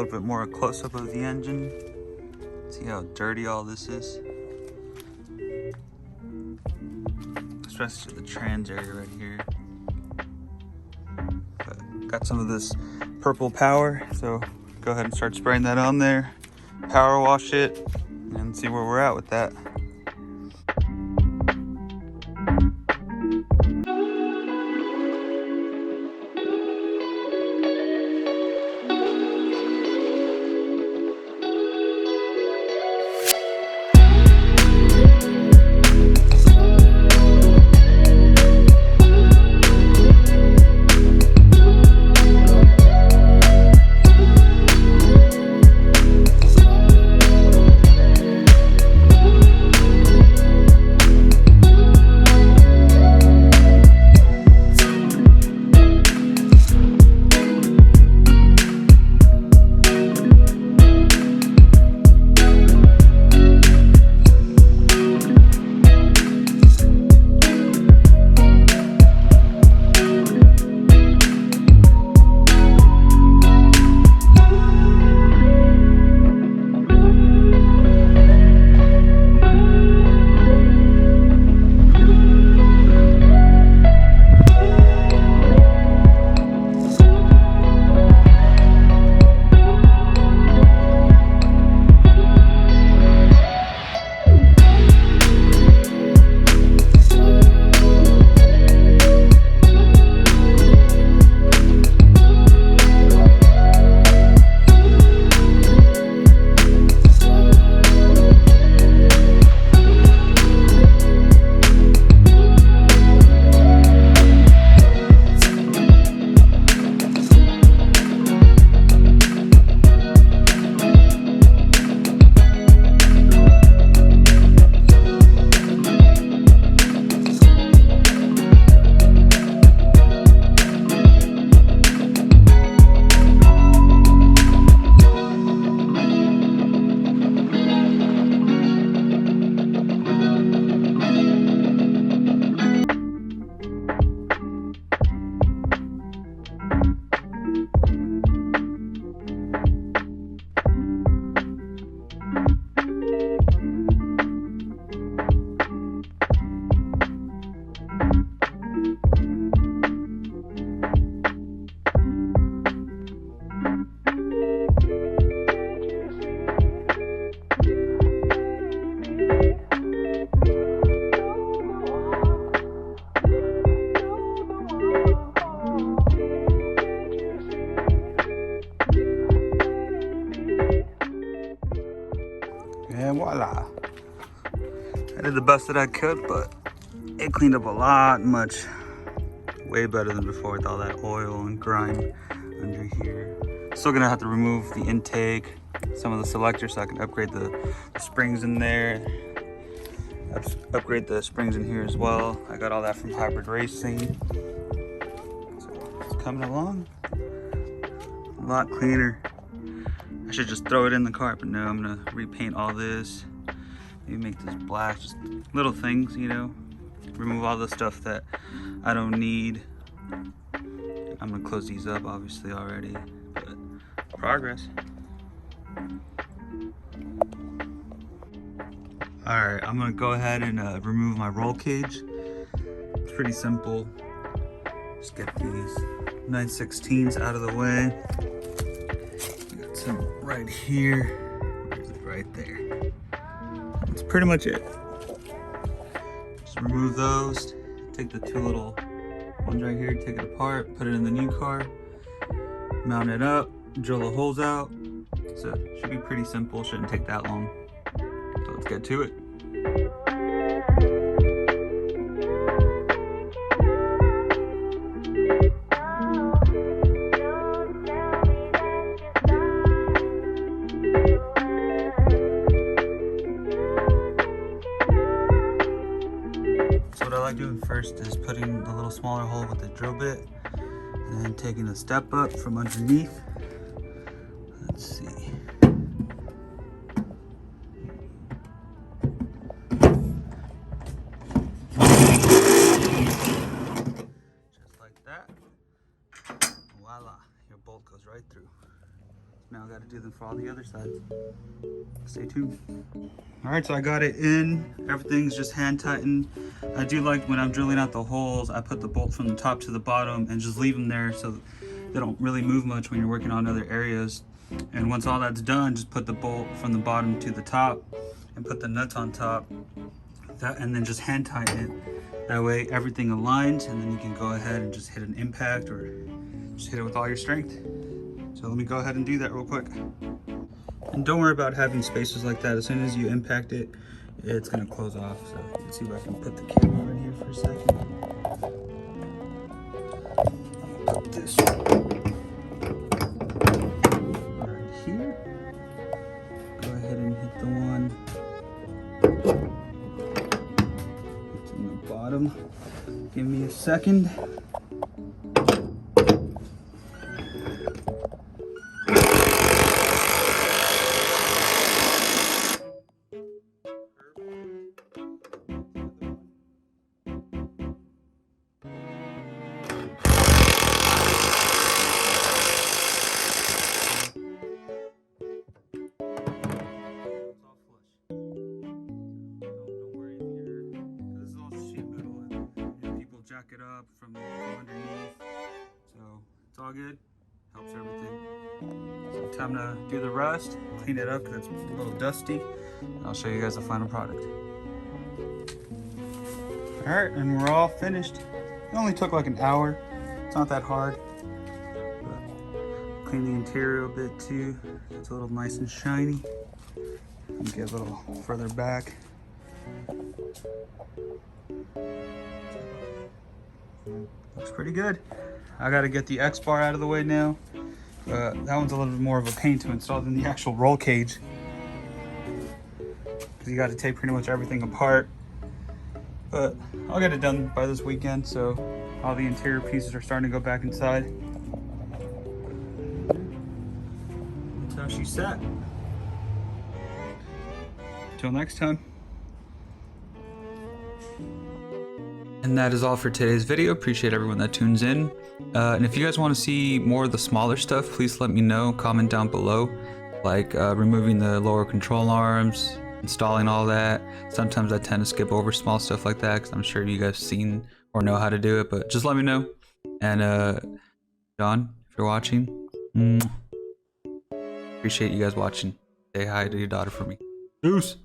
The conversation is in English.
little bit more close-up of the engine. See how dirty all this is? Especially the trans area right here. But got some of this purple power, so go ahead and start spraying that on there. Power wash it and see where we're at with that. And voila. I did the best that I could, but it cleaned up a lot much. Way better than before with all that oil and grime under here. Still gonna have to remove the intake, some of the selectors so I can upgrade the springs in there. Upgrade the springs in here as well. I got all that from Hybrid Racing. So it's coming along. A lot cleaner. I should just throw it in the car, but no, I'm gonna repaint all this. Maybe make this black, just little things, you know. Remove all the stuff that I don't need. I'm gonna close these up obviously already, but progress. All right, I'm gonna go ahead and remove my roll cage. It's pretty simple. Just get these 9/16s out of the way. Got some right here. Where's it? Right there. That's pretty much it. Just remove those. Take the two little ones right here, take it apart, put it in the new car, mount it up, drill the holes out. So it should be pretty simple, shouldn't take that long. So let's get to it. So what I like doing first is putting the little smaller hole with the drill bit and then taking a step up from underneath. Let's see. Just like that. Voila, your bolt goes right through. Now I gotta do them for all the other sides. Stay tuned. All right, so I got it in. Everything's just hand tightened. I do like when I'm drilling out the holes, I put the bolt from the top to the bottom and just leave them there so they don't really move much when you're working on other areas. And once all that's done, just put the bolt from the bottom to the top and put the nuts on top. And then just hand tighten it. That way everything aligns, and then you can go ahead and just hit an impact or just hit it with all your strength. So let me go ahead and do that real quick. And don't worry about having spaces like that. As soon as you impact it, it's gonna close off. So let's see if I can put the camera in here for a second. Put this right here. Go ahead and hit the one. It's in the bottom. Give me a second. Jack it up from underneath, so it's all good. Helps everything. So time to do the rest, clean it up because it's a little dusty. I'll show you guys the final product. All right, and we're all finished. It only took like an hour. It's not that hard. But clean the interior a bit too. It's a little nice and shiny. And get a little further back. Looks pretty good. I gotta get the X-bar out of the way now. That one's a little bit more of a pain to install than the actual roll cage, because you gotta take pretty much everything apart. But I'll get it done by this weekend, so all the interior pieces are starting to go back inside. That's how she's set. Till next time. And that is all for today's video. Appreciate everyone that tunes in. And if you guys want to see more of the smaller stuff, please let me know. Comment down below, like removing the lower control arms, installing all that. Sometimes I tend to skip over small stuff like that because I'm sure you guys seen or know how to do it, but just let me know. And John, if you're watching, appreciate you guys watching. Say hi to your daughter for me. Deuce.